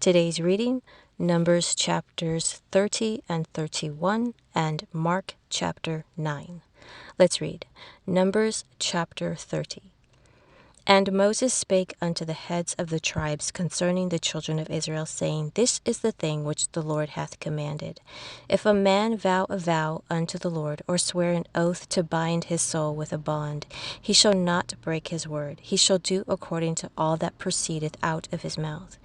Today's reading, Numbers chapters 30 and 31 and Mark chapter 9. Let's read. Numbers chapter 30. And Moses spake unto the heads of the tribes concerning the children of Israel, saying, This is the thing which the Lord hath commanded. If a man vow a vow unto the Lord, or swear an oath to bind his soul with a bond, he shall not break his word. He shall do according to all that proceedeth out of his mouth.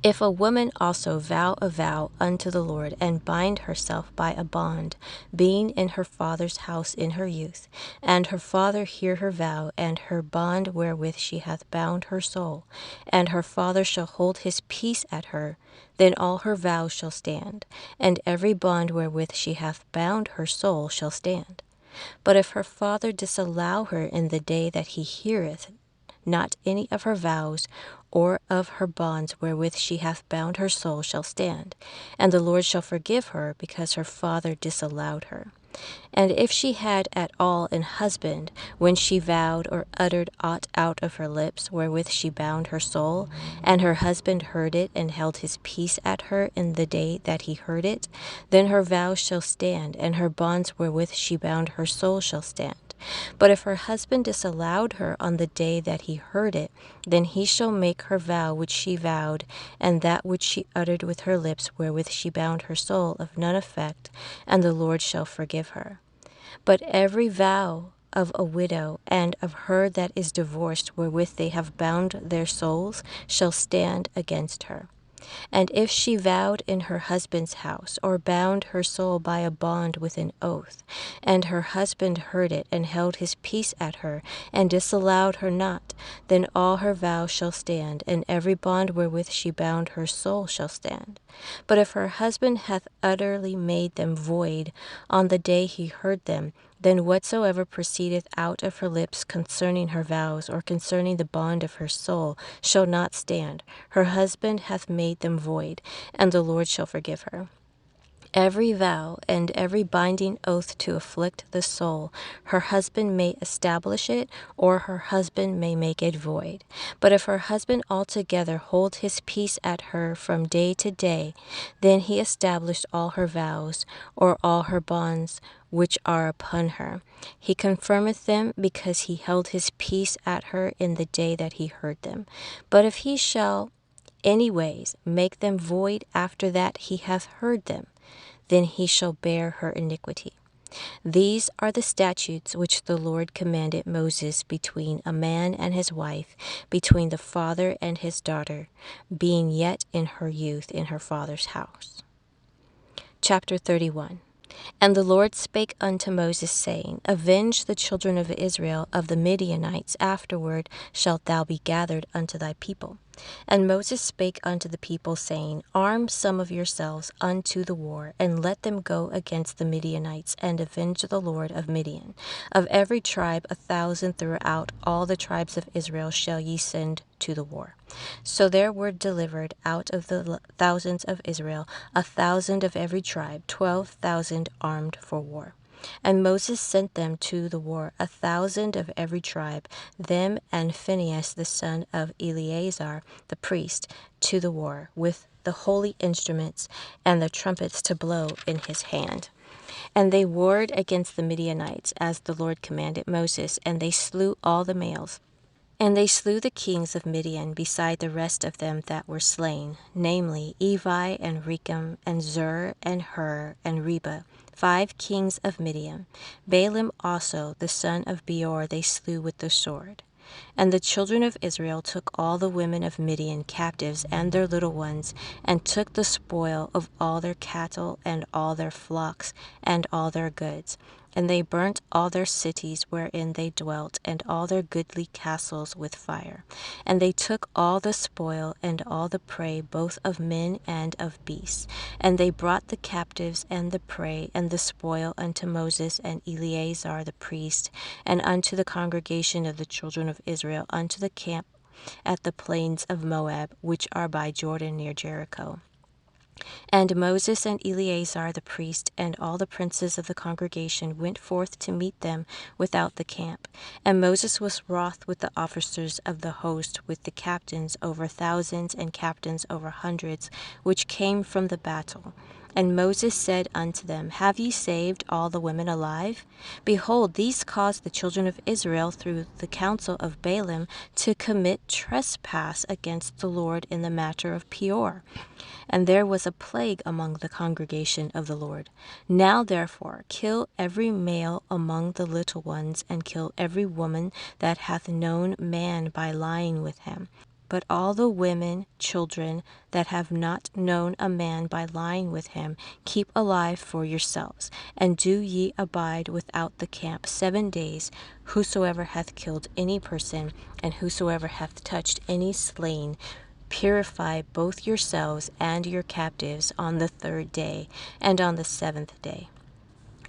If a woman also vow a vow unto the Lord, and bind herself by a bond, being in her father's house in her youth, and her father hear her vow, and her bond wherewith she hath bound her soul, and her father shall hold his peace at her, then all her vows shall stand, and every bond wherewith she hath bound her soul shall stand. But if her father disallow her in the day that he heareth not any of her vows or of her bonds wherewith she hath bound her soul shall stand, and the Lord shall forgive her, because her father disallowed her. And if she had at all an husband, when she vowed or uttered aught out of her lips, wherewith she bound her soul, and her husband heard it, and held his peace at her in the day that he heard it, then her vow shall stand, and her bonds wherewith she bound her soul shall stand. But if her husband disallowed her on the day that he heard it, then he shall make her vow which she vowed, and that which she uttered with her lips wherewith she bound her soul, of none effect, and the Lord shall forgive her. But every vow of a widow and of her that is divorced wherewith they have bound their souls shall stand against her. And if she vowed in her husband's house, or bound her soul by a bond with an oath, and her husband heard it, and held his peace at her, and disallowed her not, then all her vows shall stand, and every bond wherewith she bound her soul shall stand. But if her husband hath utterly made them void on the day he heard them, then whatsoever proceedeth out of her lips concerning her vows, or concerning the bond of her soul, shall not stand. Her husband hath made them void, and the Lord shall forgive her. Every vow and every binding oath to afflict the soul, her husband may establish it, or her husband may make it void. But if her husband altogether hold his peace at her from day to day, then he established all her vows, or all her bonds which are upon her. He confirmeth them, because he held his peace at her in the day that he heard them. But if he shall anyways make them void after that he hath heard them, then he shall bear her iniquity. These are the statutes which the Lord commanded Moses between a man and his wife, between the father and his daughter, being yet in her youth in her father's house. Chapter 31. And the Lord spake unto Moses, saying, Avenge the children of Israel of the Midianites, afterward shalt thou be gathered unto thy people. And Moses spake unto the people, saying, Arm some of yourselves unto the war, and let them go against the Midianites, and avenge the Lord of Midian. Of every tribe 1,000 throughout all the tribes of Israel shall ye send to the war. So there were delivered out of the thousands of Israel 1,000 of every tribe, 12,000 armed for war. And Moses sent them to the war, 1,000 of every tribe, them and Phinehas the son of Eleazar the priest, to the war, with the holy instruments and the trumpets to blow in his hand. And they warred against the Midianites, as the Lord commanded Moses, and they slew all the males. And they slew the kings of Midian, beside the rest of them that were slain, namely Evi, and Rechem, and Zur, and Hur, and Reba, 5 kings of Midian. Balaam also, the son of Beor, they slew with the sword. And the children of Israel took all the women of Midian captives, and their little ones, and took the spoil of all their cattle, and all their flocks, and all their goods. And they burnt all their cities wherein they dwelt, and all their goodly castles with fire. And they took all the spoil, and all the prey, both of men and of beasts. And they brought the captives, and the prey, and the spoil unto Moses and Eleazar the priest, and unto the congregation of the children of Israel, unto the camp at the plains of Moab, which are by Jordan near Jericho. And Moses and Eleazar the priest and all the princes of the congregation went forth to meet them without the camp. And Moses was wroth with the officers of the host, with the captains over thousands and captains over hundreds, which came from the battle. And Moses said unto them, Have ye saved all the women alive? Behold, these caused the children of Israel through the counsel of Balaam to commit trespass against the Lord in the matter of Peor. And there was a plague among the congregation of the Lord. Now therefore kill every male among the little ones, and kill every woman that hath known man by lying with him. But all the women, children, that have not known a man by lying with him, keep alive for yourselves, and do ye abide without the camp 7 days. Whosoever hath killed any person, and whosoever hath touched any slain, purify both yourselves and your captives on the 3rd day, and on the 7th day.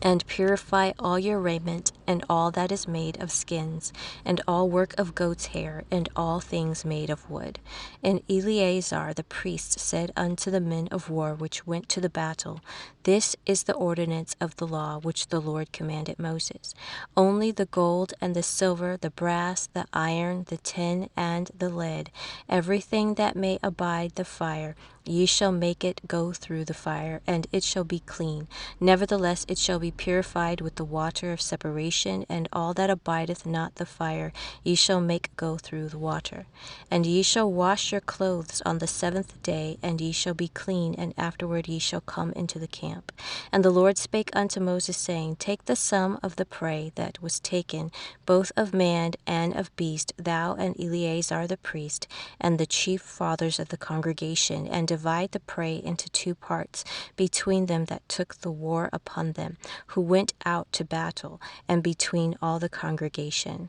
And purify all your raiment, and all that is made of skins, and all work of goat's hair, and all things made of wood. And Eleazar the priest said unto the men of war which went to the battle, This is the ordinance of the law which the Lord commanded Moses. Only the gold and the silver, the brass, the iron, the tin, and the lead, everything that may abide the fire, ye shall make it go through the fire, and it shall be clean. Nevertheless it shall be purified with the water of separation, and all that abideth not the fire ye shall make go through the water. And ye shall wash your clothes on the 7th day, and ye shall be clean, and afterward ye shall come into the camp. And the Lord spake unto Moses, saying, Take the sum of the prey that was taken, both of man and of beast, thou and Eleazar the priest, and the chief fathers of the congregation, and divide the prey into 2 parts between them that took the war upon them, who went out to battle, and between all the congregation.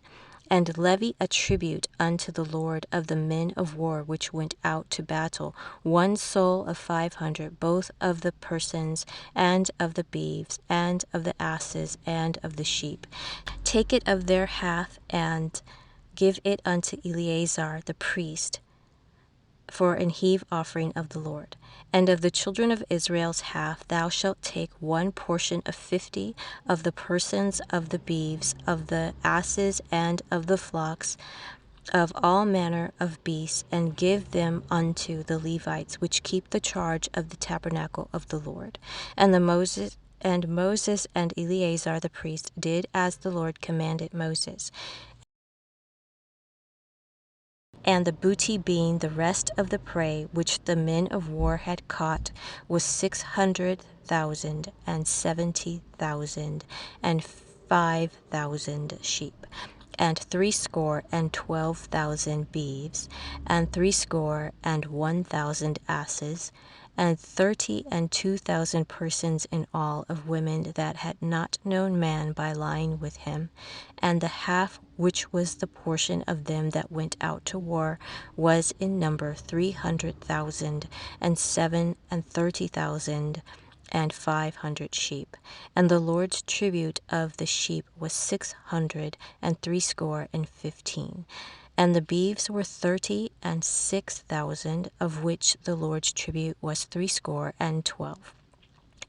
And levy a tribute unto the Lord of the men of war which went out to battle, 1 soul of 500, both of the persons, and of the beeves, and of the asses, and of the sheep. Take it of their half, and give it unto Eleazar the priest, for an heave offering of the Lord. And of the children of Israel's half thou shalt take 1 portion of 50 of the persons, of the beeves, of the asses, and of the flocks, of all manner of beasts, and give them unto the Levites, which keep the charge of the tabernacle of the Lord. And Moses and Eleazar the priest did as the Lord commanded Moses. And the booty, being the rest of the prey which the men of war had caught, was 600,000, and 70,000, and 5,000 sheep, and 62,012 beeves, and 61,001 asses, and 32,000 persons in all of women that had not known man by lying with him. And the half which was the portion of them that went out to war was in number 300,000, and 30,500 sheep. And the Lord's tribute of the sheep was 615. And the beeves were 36,000, of which the Lord's tribute was 312.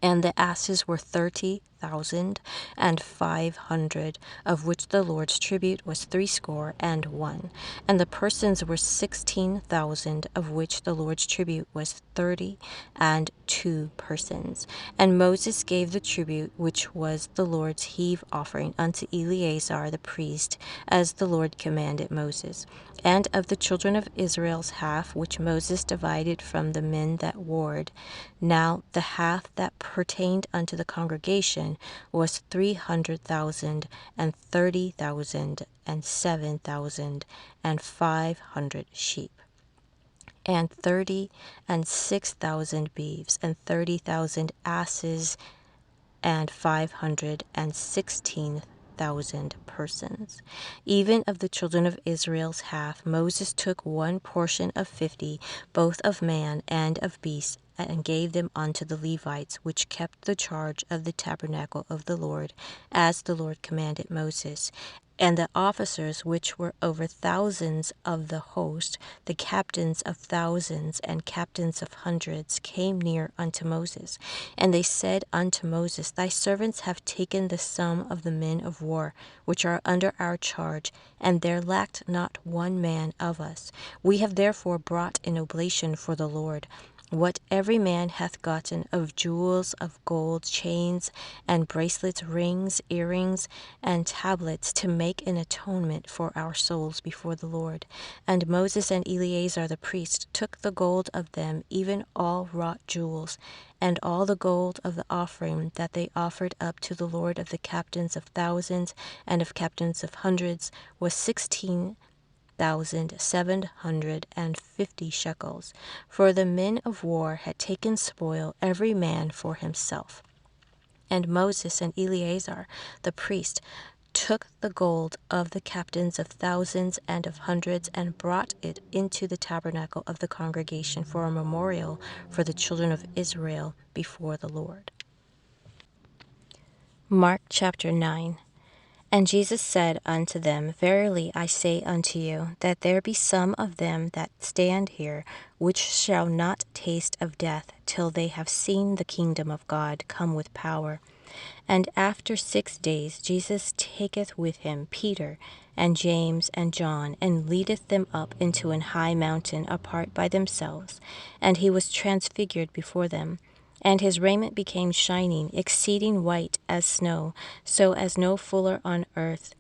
And the asses were 30,500, of which the Lord's tribute was 301. And the persons were 16,000, of which the Lord's tribute was 32 persons. And Moses gave the tribute, which was the Lord's heave offering, unto Eleazar the priest, as the Lord commanded Moses. And of the children of Israel's half, which Moses divided from the men that warred, now the half that pertained unto the congregation was 300,000, and 30,000, and 7,500 sheep, and 36,000 beeves, and 30,000 asses, and 516,000 persons. Even of the children of Israel's half, Moses took 1 portion of 50, both of man and of beast, and gave them unto the Levites, which kept the charge of the tabernacle of the Lord, as the Lord commanded Moses. And the officers which were over thousands of the host, the captains of thousands and captains of hundreds, came near unto Moses. And they said unto Moses, Thy servants have taken the sum of the men of war, which are under our charge, and there lacked not one man of us. We have therefore brought an oblation for the Lord. What every man hath gotten of jewels, of gold, chains, and bracelets, rings, earrings, and tablets, to make an atonement for our souls before the Lord. And Moses and Eleazar the priest took the gold of them, even all wrought jewels, and all the gold of the offering that they offered up to the Lord of the captains of thousands and of captains of hundreds was 16,750 shekels. For the men of war had taken spoil every man for himself. And Moses and Eleazar the priest took the gold of the captains of thousands and of hundreds, and brought it into the tabernacle of the congregation for a memorial for the children of Israel before the Lord. Mark chapter 9. And Jesus said unto them, Verily I say unto you, that there be some of them that stand here, which shall not taste of death, till they have seen the kingdom of God come with power. And after 6 days Jesus taketh with him Peter and James and John, and leadeth them up into an high mountain apart by themselves. And he was transfigured before them. And his raiment became shining, exceeding white as snow, so as no fuller on earth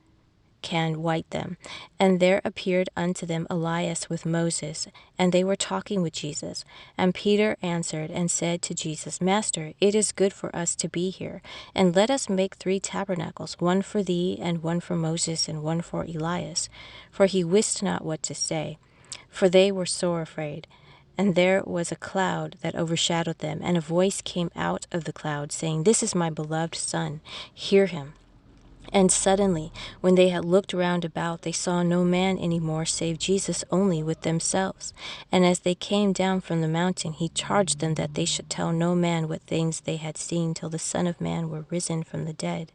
can white them. And there appeared unto them Elias with Moses, and they were talking with Jesus. And Peter answered and said to Jesus, Master, it is good for us to be here, and let us make 3 tabernacles, one for thee, and one for Moses, and one for Elias. For he wist not what to say, for they were sore afraid. And there was a cloud that overshadowed them, and a voice came out of the cloud, saying, This is my beloved Son, hear him. And suddenly, when they had looked round about, they saw no man any more, save Jesus only with themselves. And as they came down from the mountain, he charged them that they should tell no man what things they had seen, till the Son of Man were risen from the dead.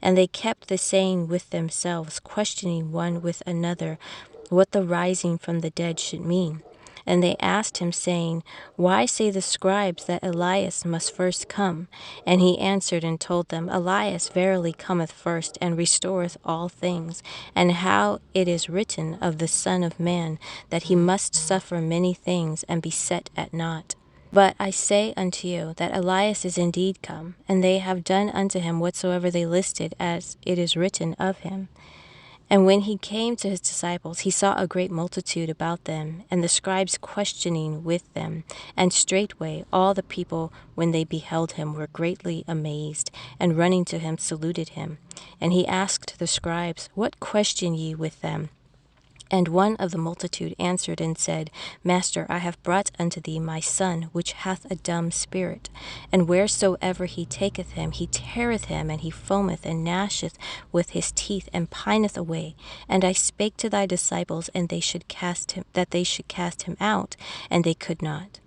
And they kept the saying with themselves, questioning one with another what the rising from the dead should mean. And they asked him, saying, Why say the scribes that Elias must first come? And he answered and told them, Elias verily cometh first, and restoreth all things. And how it is written of the Son of Man, that he must suffer many things, and be set at naught. But I say unto you, that Elias is indeed come, and they have done unto him whatsoever they listed, as it is written of him. And when he came to his disciples, he saw a great multitude about them, and the scribes questioning with them. And straightway all the people, when they beheld him, were greatly amazed, and running to him saluted him. And he asked the scribes, What question ye with them? And one of the multitude answered and said, Master, I have brought unto thee my son, which hath a dumb spirit. And wheresoever he taketh him, he teareth him, and he foameth and gnasheth with his teeth, and pineth away. And I spake to thy disciples, and they should cast him out, and they could not.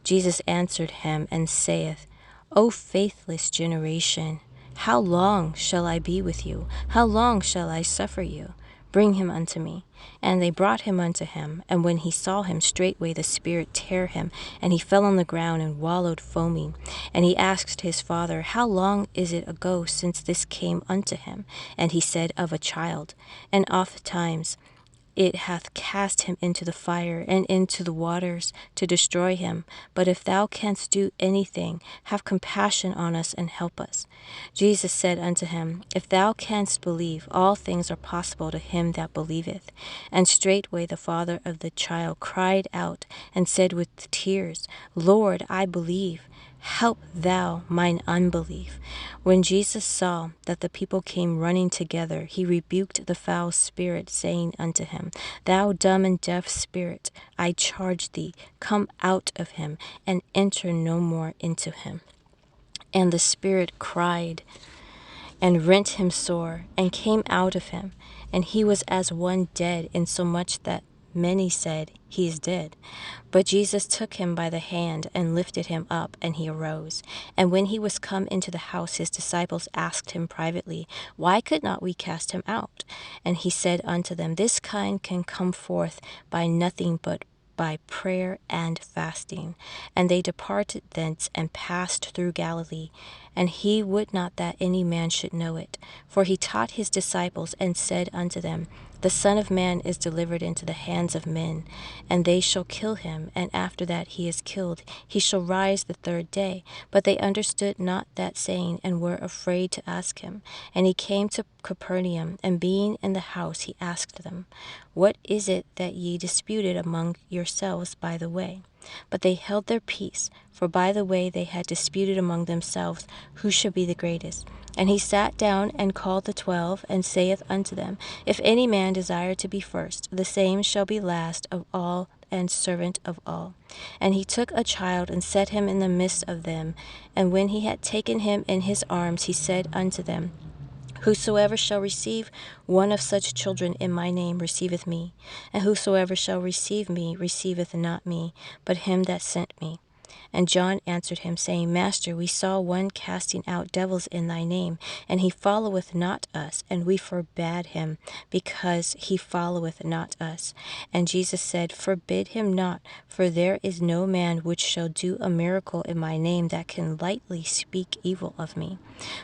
Jesus answered him and saith, O faithless generation, how long shall I be with you? How long shall I suffer you? Bring him unto me. And they brought him unto him. And when he saw him, straightway the spirit tare him, and he fell on the ground and wallowed foaming. And he asked his father, How long is it ago since this came unto him? And he said, Of a child. And oft times it hath cast him into the fire and into the waters to destroy him. But if thou canst do anything, have compassion on us and help us. Jesus said unto him, If thou canst believe, all things are possible to him that believeth. And straightway the father of the child cried out and said with tears, Lord, I believe. Help thou mine unbelief. When Jesus saw that the people came running together, he rebuked the foul spirit, saying unto him, Thou dumb and deaf spirit, I charge thee, come out of him, and enter no more into him. And the spirit cried, and rent him sore, and came out of him. And he was as one dead, insomuch that many said, He is dead. But Jesus took him by the hand and lifted him up, and he arose. And when he was come into the house, his disciples asked him privately, Why could not we cast him out? And he said unto them, This kind can come forth by nothing but by prayer and fasting. And they departed thence and passed through Galilee. And he would not that any man should know it. For he taught his disciples and said unto them, The Son of Man is delivered into the hands of men, and they shall kill him, and after that he is killed, he shall rise the third day. But they understood not that saying, and were afraid to ask him. And he came to Capernaum, and being in the house, he asked them, What is it that ye disputed among yourselves by the way? But they held their peace, for by the way they had disputed among themselves who should be the greatest. And he sat down and called the 12, and saith unto them, If any man desire to be first, the same shall be last of all and servant of all. And he took a child and set him in the midst of them. And when he had taken him in his arms, he said unto them, Whosoever shall receive one of such children in my name receiveth me, and whosoever shall receive me receiveth not me, but him that sent me. And John answered him, saying, Master, we saw one casting out devils in thy name, and he followeth not us, and we forbade him, because he followeth not us. And Jesus said, Forbid him not, for there is no man which shall do a miracle in my name that can lightly speak evil of me.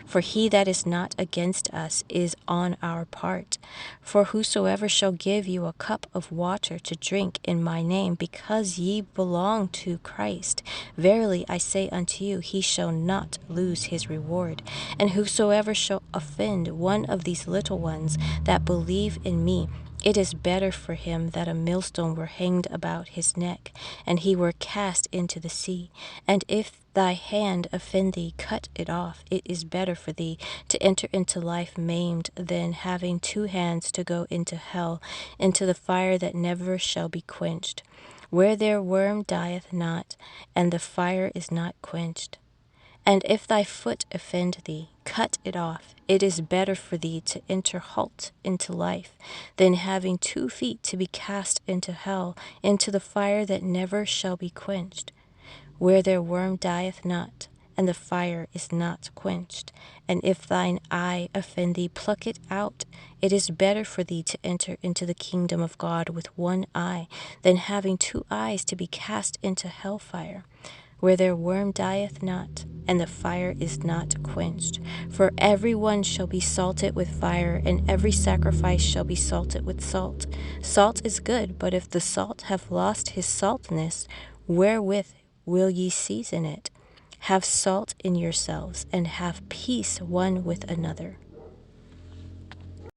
For he that is not against us is on our part. For whosoever shall give you a cup of water to drink in my name, because ye belong to Christ, verily I say unto you, he shall not lose his reward. And whosoever shall offend one of these little ones that believe in me, it is better for him that a millstone were hanged about his neck, and he were cast into the sea. And if thy hand offend thee, cut it off. It is better for thee to enter into life maimed than having 2 hands to go into hell, into the fire that never shall be quenched, where their worm dieth not, and the fire is not quenched. And if thy foot offend thee, cut it off. It is better for thee to enter halt into life, than having 2 feet to be cast into hell, into the fire that never shall be quenched, where their worm dieth not, and the fire is not quenched. And if thine eye offend thee, pluck it out. It is better for thee to enter into the kingdom of God with 1 eye, than having 2 eyes to be cast into hellfire, where their worm dieth not, and the fire is not quenched. For every one shall be salted with fire, and every sacrifice shall be salted with salt. Salt is good, but if the salt have lost his saltness, wherewith will ye season it? Have salt in yourselves, and have peace one with another.